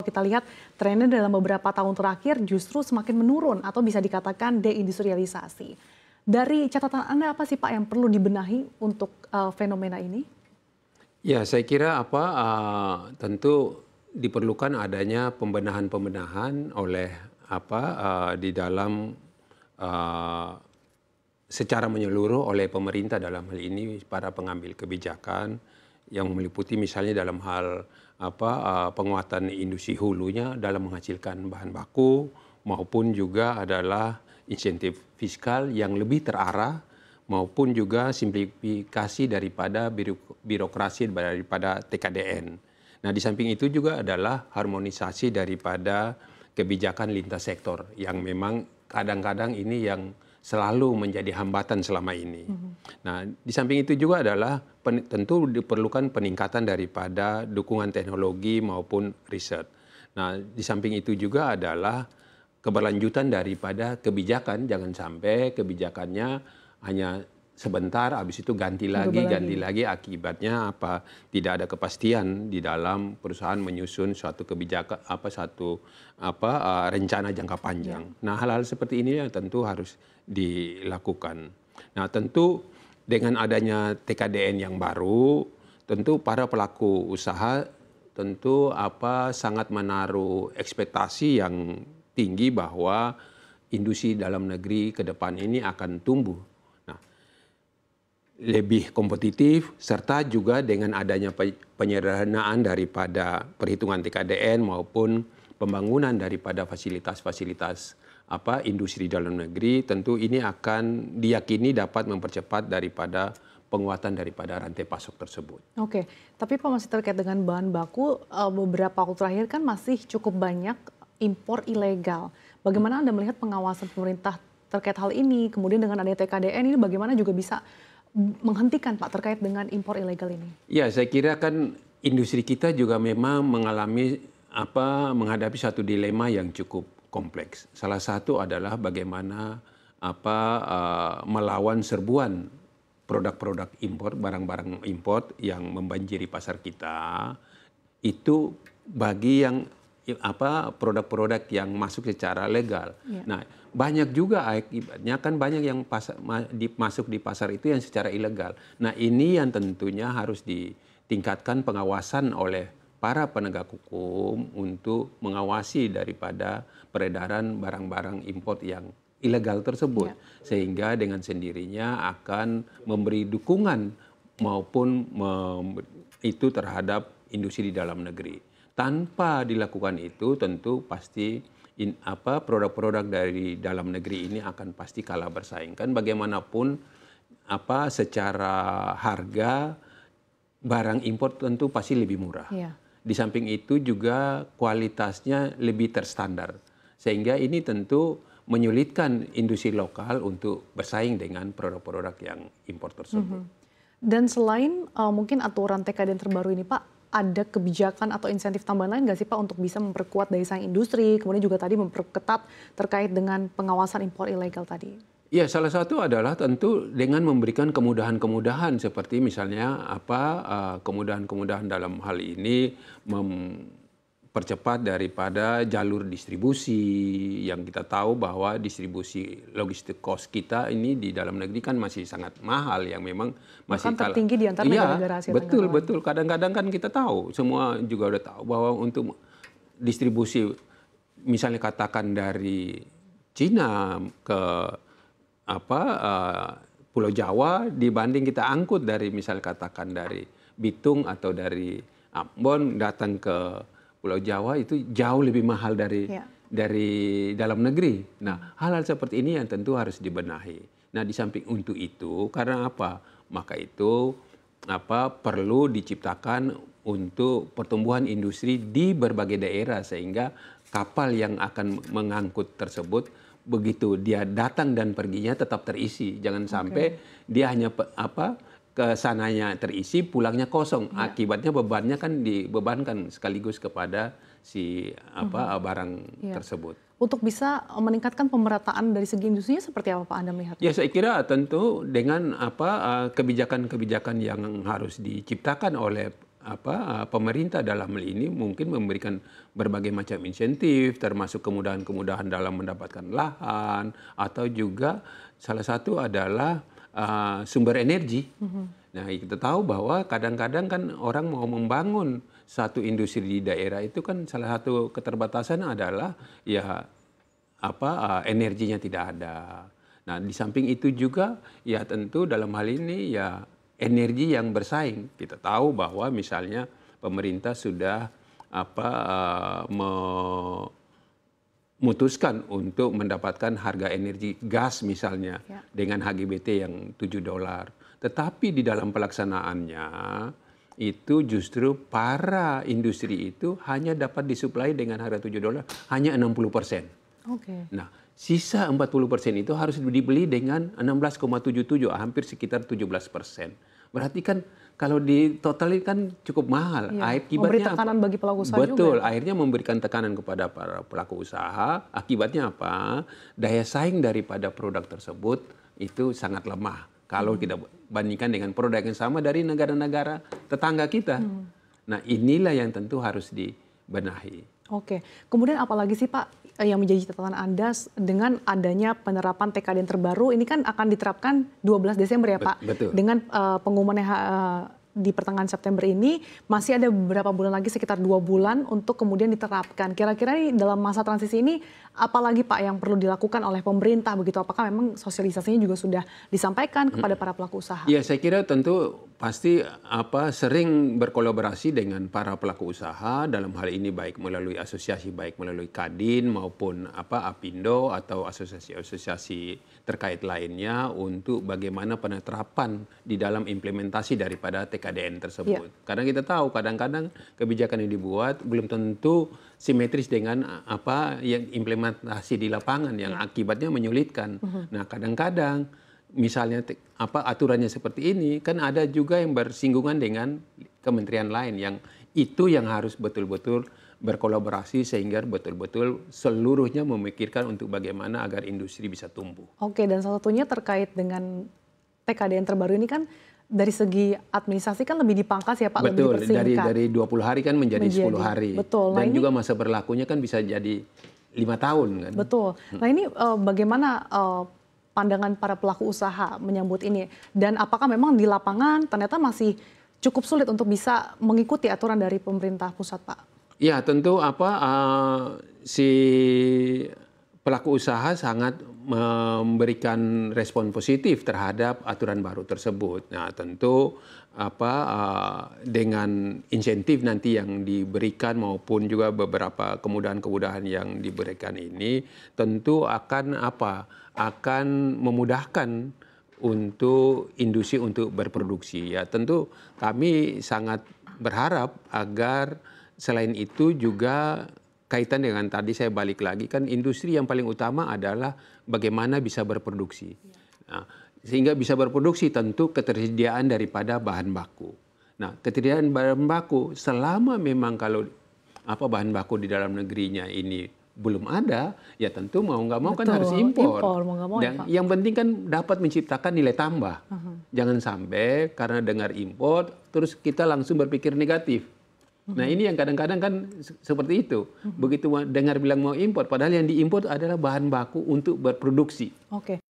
kita lihat trennya dalam beberapa tahun terakhir justru semakin menurun atau bisa dikatakan deindustrialisasi. Dari catatan Anda apa sih Pak yang perlu dibenahi untuk fenomena ini? Ya, saya kira tentu diperlukan adanya pembenahan-pembenahan oleh di dalam secara menyeluruh oleh pemerintah dalam hal ini para pengambil kebijakan yang meliputi misalnya dalam hal penguatan industri hulunya dalam menghasilkan bahan baku maupun juga adalah insentif fiskal yang lebih terarah maupun juga simplifikasi daripada birokrasi daripada TKDN. Nah, di samping itu juga adalah harmonisasi daripada kebijakan lintas sektor yang memang kadang-kadang ini yang selalu menjadi hambatan selama ini. Nah, di samping itu juga adalah tentu diperlukan peningkatan daripada dukungan teknologi maupun riset. Nah, di samping itu juga adalah keberlanjutan daripada kebijakan, jangan sampai kebijakannya hanya sebentar, habis itu ganti lagi, akibatnya apa? Tidak ada kepastian di dalam perusahaan menyusun suatu kebijakan, rencana jangka panjang. Ya. Nah, hal-hal seperti ini yang tentu harus dilakukan. Nah, tentu dengan adanya TKDN yang baru, tentu para pelaku usaha tentu sangat menaruh ekspektasi yang tinggi bahwa industri dalam negeri ke depan ini akan tumbuh lebih kompetitif, serta juga dengan adanya penyederhanaan daripada perhitungan TKDN maupun pembangunan daripada fasilitas-fasilitas industri dalam negeri, tentu ini akan diyakini dapat mempercepat daripada penguatan daripada rantai pasok tersebut. Oke, tapi Pak masih terkait dengan bahan baku, beberapa waktu terakhir kan masih cukup banyak impor ilegal. Bagaimana Anda melihat pengawasan pemerintah terkait hal ini, kemudian dengan adanya TKDN ini bagaimana juga bisa menghentikan Pak terkait dengan impor ilegal ini? Ya, saya kira kan industri kita juga memang menghadapi satu dilema yang cukup kompleks. Salah satu adalah bagaimana melawan serbuan produk-produk impor, barang-barang impor yang membanjiri pasar kita. Itu bagi yang produk-produk yang masuk secara legal. Ya. Nah, banyak juga akibatnya kan banyak yang masuk di pasar itu yang secara ilegal. Nah, ini yang tentunya harus ditingkatkan pengawasan oleh para penegak hukum untuk mengawasi daripada peredaran barang-barang impor yang ilegal tersebut. Ya. Sehingga dengan sendirinya akan memberi dukungan maupun itu terhadap industri di dalam negeri. Tanpa dilakukan itu tentu pasti produk-produk dari dalam negeri ini akan pasti kalah bersaing. Kan bagaimanapun secara harga barang impor tentu pasti lebih murah. Yeah. Di samping itu juga kualitasnya lebih terstandar. Sehingga ini tentu menyulitkan industri lokal untuk bersaing dengan produk-produk yang impor tersebut. Dan selain mungkin aturan TKDN terbaru ini Pak, ada kebijakan atau insentif tambahan lain nggak sih Pak untuk bisa memperkuat daya saing industri, kemudian juga tadi memperketat terkait dengan pengawasan impor ilegal tadi? Ya, salah satu adalah tentu dengan memberikan kemudahan-kemudahan seperti misalnya kemudahan-kemudahan dalam hal ini mempercepat daripada jalur distribusi yang kita tahu bahwa distribusi logistik cost kita ini di dalam negeri kan masih sangat mahal yang memang masih tertinggi di antara negara-negara Asia Tenggara. Betul. Kadang-kadang kan kita tahu, semua juga udah tahu bahwa untuk distribusi misalnya katakan dari Cina ke Pulau Jawa dibanding kita angkut dari misalnya katakan dari Bitung atau dari Ambon datang ke Pulau Jawa itu jauh lebih mahal dari dalam negeri. Nah, hal-hal seperti ini yang tentu harus dibenahi. Nah, di samping untuk itu karena apa? Maka itu perlu diciptakan untuk pertumbuhan industri di berbagai daerah sehingga kapal yang akan mengangkut tersebut begitu dia datang dan perginya tetap terisi. Jangan sampai dia hanya ke sananya terisi, pulangnya kosong. Ya. Akibatnya bebannya kan dibebankan sekaligus kepada si barang tersebut. Untuk bisa meningkatkan pemerataan dari segi industrinya seperti apa Pak Anda melihat? Ya, saya kira tentu dengan kebijakan-kebijakan yang harus diciptakan oleh pemerintah dalam hal ini mungkin memberikan berbagai macam insentif, termasuk kemudahan-kemudahan dalam mendapatkan lahan, atau juga salah satu adalah sumber energi. Nah, kita tahu bahwa kadang-kadang kan orang mau membangun satu industri di daerah itu kan salah satu keterbatasan adalah ya energinya tidak ada. Nah, di samping itu juga ya tentu dalam hal ini ya energi yang bersaing. Kita tahu bahwa misalnya pemerintah sudah memutuskan untuk mendapatkan harga energi gas misalnya dengan HGBT yang $7. Tetapi di dalam pelaksanaannya itu justru para industri itu hanya dapat disuplai dengan harga $7 hanya 60%. Nah, sisa 40% itu harus dibeli dengan 16,77, hampir sekitar 17%. Berarti kan kalau di total kan cukup mahal. Memberi tekanan bagi pelaku usaha juga. Betul, akhirnya memberikan tekanan kepada para pelaku usaha. Akibatnya apa? Daya saing daripada produk tersebut itu sangat lemah. Kalau kita bandingkan dengan produk yang sama dari negara-negara tetangga kita. Nah, inilah yang tentu harus dibenahi. Oke, kemudian apalagi sih Pak yang menjadi catatan Anda dengan adanya penerapan TKDN terbaru ini kan akan diterapkan 12 Desember ya Pak? Betul. Dengan pengumuman di pertengahan September ini masih ada beberapa bulan lagi, sekitar 2 bulan untuk kemudian diterapkan. Kira-kira dalam masa transisi ini apalagi Pak yang perlu dilakukan oleh pemerintah begitu? Apakah memang sosialisasinya juga sudah disampaikan kepada para pelaku usaha? Ya, saya kira tentu pasti sering berkolaborasi dengan para pelaku usaha dalam hal ini baik melalui asosiasi, baik melalui Kadin maupun Apindo atau asosiasi-asosiasi terkait lainnya untuk bagaimana penerapan di dalam implementasi daripada TKDN tersebut. Karena kita tahu kadang-kadang kebijakan yang dibuat belum tentu simetris dengan apa yang implementasi di lapangan yang akibatnya menyulitkan. Nah, kadang-kadang misalnya aturannya seperti ini kan ada juga yang bersinggungan dengan kementerian lain yang itu yang harus betul-betul berkolaborasi sehingga betul-betul seluruhnya memikirkan untuk bagaimana agar industri bisa tumbuh. Oke, dan salah satunya terkait dengan TKDN terbaru ini kan dari segi administrasi kan lebih dipangkas ya Pak, betul, lebih dipersingkat. dari 20 hari kan menjadi 10 hari. Betul. Dan juga masa berlakunya kan bisa jadi 5 tahun kan. Betul. Nah ini bagaimana pandangan para pelaku usaha menyambut ini? Dan apakah memang di lapangan ternyata masih cukup sulit untuk bisa mengikuti aturan dari pemerintah pusat Pak? Ya tentu si pelaku usaha sangat memberikan respon positif terhadap aturan baru tersebut. Nah, tentu dengan insentif nanti yang diberikan maupun juga beberapa kemudahan-kemudahan yang diberikan ini tentu akan memudahkan untuk industri untuk berproduksi. Ya, tentu kami sangat berharap agar selain itu juga kaitan dengan tadi saya balik lagi kan industri yang paling utama adalah bagaimana bisa berproduksi. Nah, sehingga bisa berproduksi tentu ketersediaan daripada bahan baku. Nah, ketersediaan bahan baku selama memang kalau bahan baku di dalam negerinya ini belum ada, ya tentu mau nggak mau kan harus impor. Dan yang penting kan dapat menciptakan nilai tambah. Jangan sampai karena dengar impor terus kita langsung berpikir negatif. Nah ini yang kadang-kadang kan seperti itu. Begitu dengar bilang mau impor, padahal yang diimpor adalah bahan baku untuk berproduksi. Oke.